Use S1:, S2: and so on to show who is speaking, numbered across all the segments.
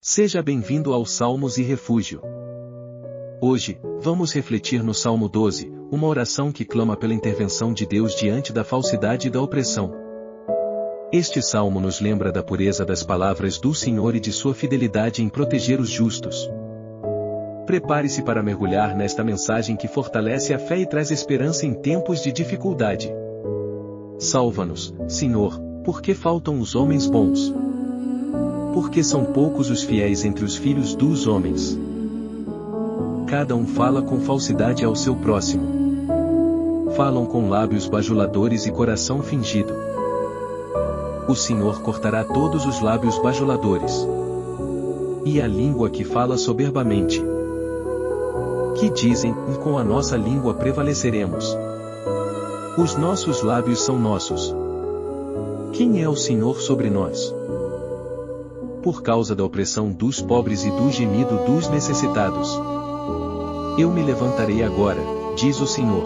S1: Seja bem-vindo ao Salmos e Refúgio. Hoje, vamos refletir no Salmo 12, uma oração que clama pela intervenção de Deus diante da falsidade e da opressão. Este salmo nos lembra da pureza das palavras do Senhor e de sua fidelidade em proteger os justos. Prepare-se para mergulhar nesta mensagem que fortalece a fé e traz esperança em tempos de dificuldade. Salva-nos, Senhor, porque faltam os homens bons. Porque são poucos os fiéis entre os filhos dos homens. Cada um fala com falsidade ao seu próximo. Falam com lábios bajuladores e coração fingido. O Senhor cortará todos os lábios bajuladores. E a língua que fala soberbamente. Que dizem, com a nossa língua prevaleceremos. Os nossos lábios são nossos. Quem é o Senhor sobre nós? Por causa da opressão dos pobres e do gemido dos necessitados. Eu me levantarei agora, diz o Senhor.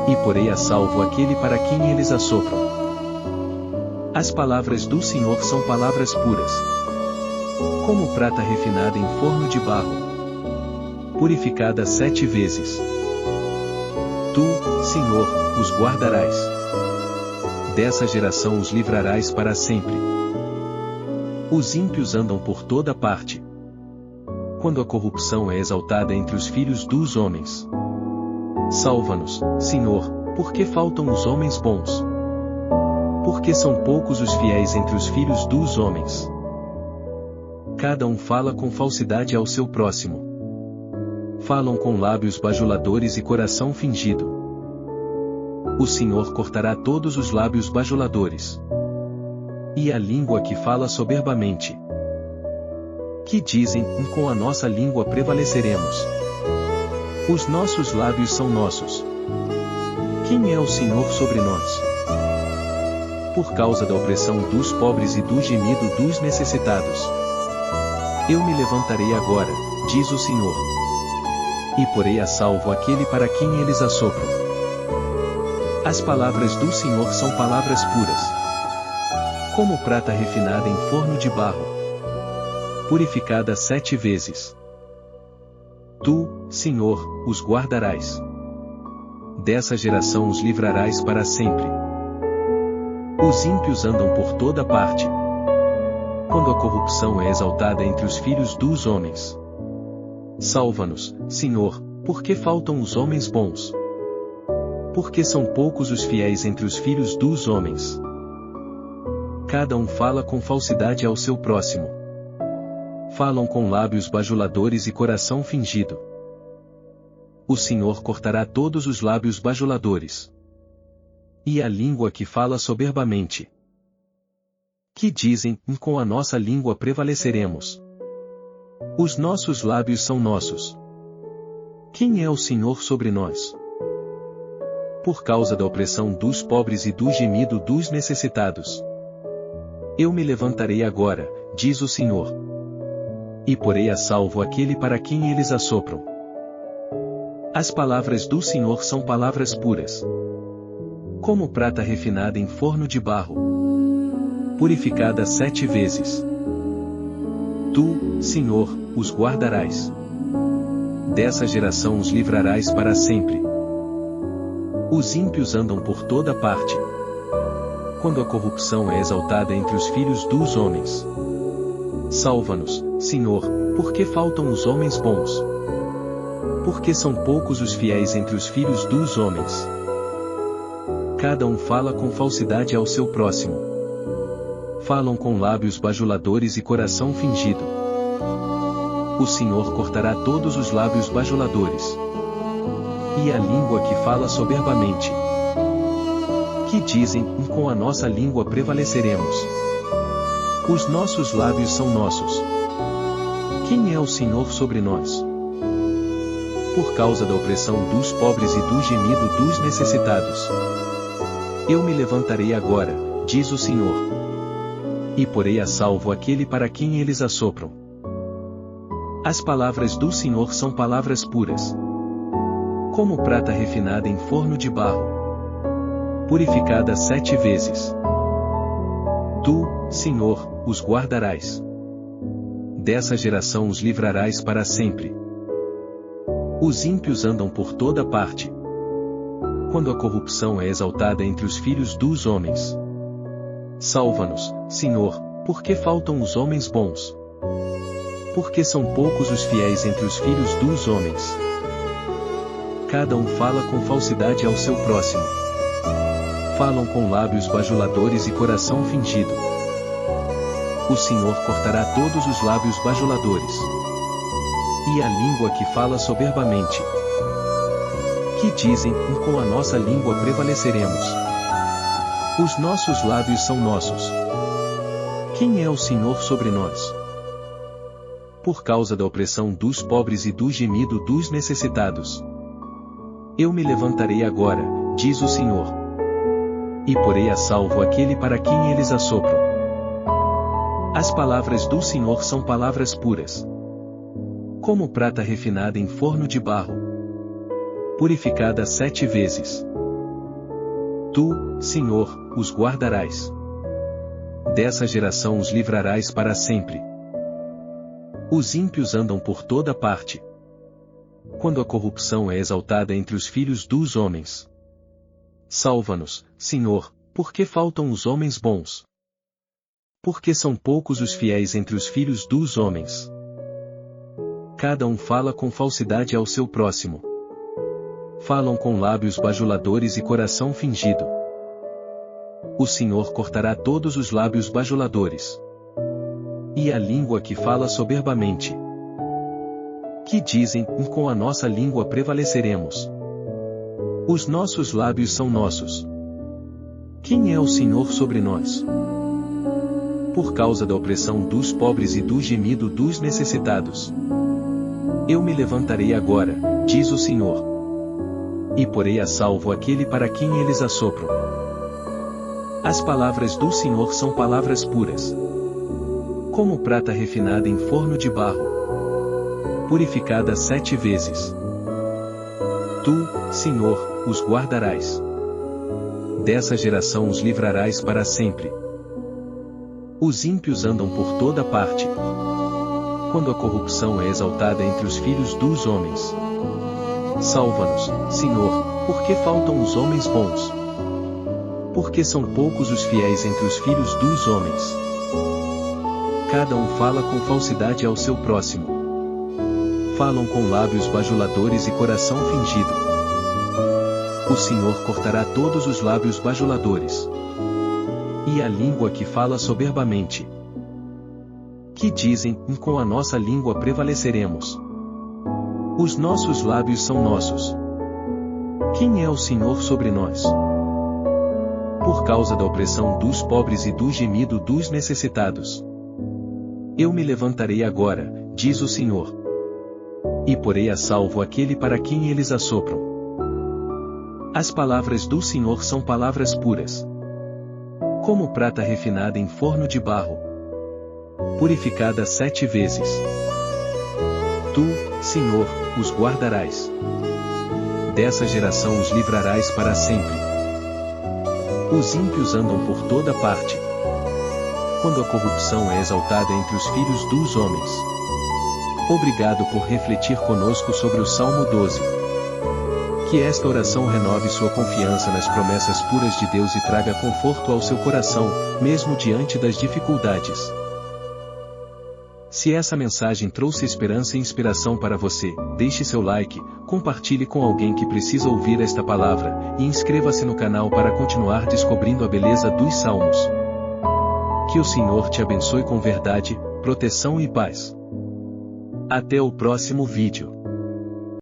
S1: E porei a salvo aquele para quem eles assopram. As palavras do Senhor são palavras puras. Como prata refinada em forno de barro. Purificada 7 vezes. Tu, Senhor, os guardarás. Dessa geração os livrarás para sempre. Os ímpios andam por toda parte. Quando a corrupção é exaltada entre os filhos dos homens. Salva-nos, Senhor, porque faltam os homens bons. Porque são poucos os fiéis entre os filhos dos homens. Cada um fala com falsidade ao seu próximo. Falam com lábios bajuladores e coração fingido. O Senhor cortará todos os lábios bajuladores. E a língua que fala soberbamente. Que dizem, com a nossa língua prevaleceremos. Os nossos lábios são nossos. Quem é o Senhor sobre nós? Por causa da opressão dos pobres e do gemido dos necessitados. Eu me levantarei agora, diz o Senhor. E porei a salvo aquele para quem eles assopram. As palavras do Senhor são palavras puras. Como prata refinada em forno de barro. Purificada 7 vezes. Tu, Senhor, os guardarás. Dessa geração os livrarás para sempre. Os ímpios andam por toda parte. Quando a corrupção é exaltada entre os filhos dos homens. Salva-nos, Senhor, porque faltam os homens bons. Porque são poucos os fiéis entre os filhos dos homens. Cada um fala com falsidade ao seu próximo. Falam com lábios bajuladores e coração fingido. O Senhor cortará todos os lábios bajuladores. E a língua que fala soberbamente. Que dizem, com a nossa língua prevaleceremos. Os nossos lábios são nossos. Quem é o Senhor sobre nós? Por causa da opressão dos pobres e do gemido dos necessitados. Eu me levantarei agora, diz o Senhor. E porei a salvo aquele para quem eles assopram. As palavras do Senhor são palavras puras. Como prata refinada em forno de barro. Purificada 7 vezes. Tu, Senhor, os guardarás. Dessa geração os livrarás para sempre. Os ímpios andam por toda parte. Quando a corrupção é exaltada entre os filhos dos homens. Salva-nos, Senhor, porque faltam os homens bons. Porque são poucos os fiéis entre os filhos dos homens. Cada um fala com falsidade ao seu próximo. Falam com lábios bajuladores e coração fingido. O Senhor cortará todos os lábios bajuladores. E a língua que fala soberbamente. Que dizem, com a nossa língua prevaleceremos. Os nossos lábios são nossos. Quem é o Senhor sobre nós? Por causa da opressão dos pobres e do gemido dos necessitados. Eu me levantarei agora, diz o Senhor. E porei a salvo aquele para quem eles assopram. As palavras do Senhor são palavras puras. Como prata refinada em forno de barro. Purificada 7 vezes. Tu, Senhor, os guardarás. Dessa geração os livrarás para sempre. Os ímpios andam por toda parte. Quando a corrupção é exaltada entre os filhos dos homens. Salva-nos, Senhor, porque faltam os homens bons. Porque são poucos os fiéis entre os filhos dos homens. Cada um fala com falsidade ao seu próximo. Falam com lábios bajuladores e coração fingido. O Senhor cortará todos os lábios bajuladores. E a língua que fala soberbamente. Que dizem, com a nossa língua prevaleceremos. Os nossos lábios são nossos. Quem é o Senhor sobre nós? Por causa da opressão dos pobres e do gemido dos necessitados. Eu me levantarei agora, diz o Senhor. E porei a salvo aquele para quem eles assopram. As palavras do Senhor são palavras puras. Como prata refinada em forno de barro. Purificada 7 vezes. Tu, Senhor, os guardarás. Dessa geração os livrarás para sempre. Os ímpios andam por toda parte. Quando a corrupção é exaltada entre os filhos dos homens. Salva-nos, Senhor, porque faltam os homens bons. Porque são poucos os fiéis entre os filhos dos homens. Cada um fala com falsidade ao seu próximo. Falam com lábios bajuladores e coração fingido. O Senhor cortará todos os lábios bajuladores. E a língua que fala soberbamente. Que dizem, com a nossa língua prevaleceremos. Os nossos lábios são nossos. Quem é o Senhor sobre nós? Por causa da opressão dos pobres e do gemido dos necessitados. Eu me levantarei agora, diz o Senhor. E porei a salvo aquele para quem eles assopram. As palavras do Senhor são palavras puras. Como prata refinada em forno de barro. Purificada 7 vezes. Tu, Senhor, os guardarás. Dessa geração os livrarás para sempre. Os ímpios andam por toda parte. Quando a corrupção é exaltada entre os filhos dos homens. Salva-nos, Senhor, porque faltam os homens bons. Porque são poucos os fiéis entre os filhos dos homens. Cada um fala com falsidade ao seu próximo. Falam com lábios bajuladores e coração fingido. O Senhor cortará todos os lábios bajuladores. E a língua que fala soberbamente. Que dizem, com a nossa língua prevaleceremos. Os nossos lábios são nossos. Quem é o Senhor sobre nós? Por causa da opressão dos pobres e do gemido dos necessitados. Eu me levantarei agora, diz o Senhor. E porei a salvo aquele para quem eles assopram. As palavras do Senhor são palavras puras. Como prata refinada em forno de barro. Purificada 7 vezes. Tu, Senhor, os guardarás. Dessa geração os livrarás para sempre. Os ímpios andam por toda parte. Quando a corrupção é exaltada entre os filhos dos homens. Obrigado por refletir conosco sobre o Salmo 12. Que esta oração renove sua confiança nas promessas puras de Deus e traga conforto ao seu coração, mesmo diante das dificuldades. Se essa mensagem trouxe esperança e inspiração para você, deixe seu like, compartilhe com alguém que precisa ouvir esta palavra, e inscreva-se no canal para continuar descobrindo a beleza dos Salmos. Que o Senhor te abençoe com verdade, proteção e paz. Até o próximo vídeo.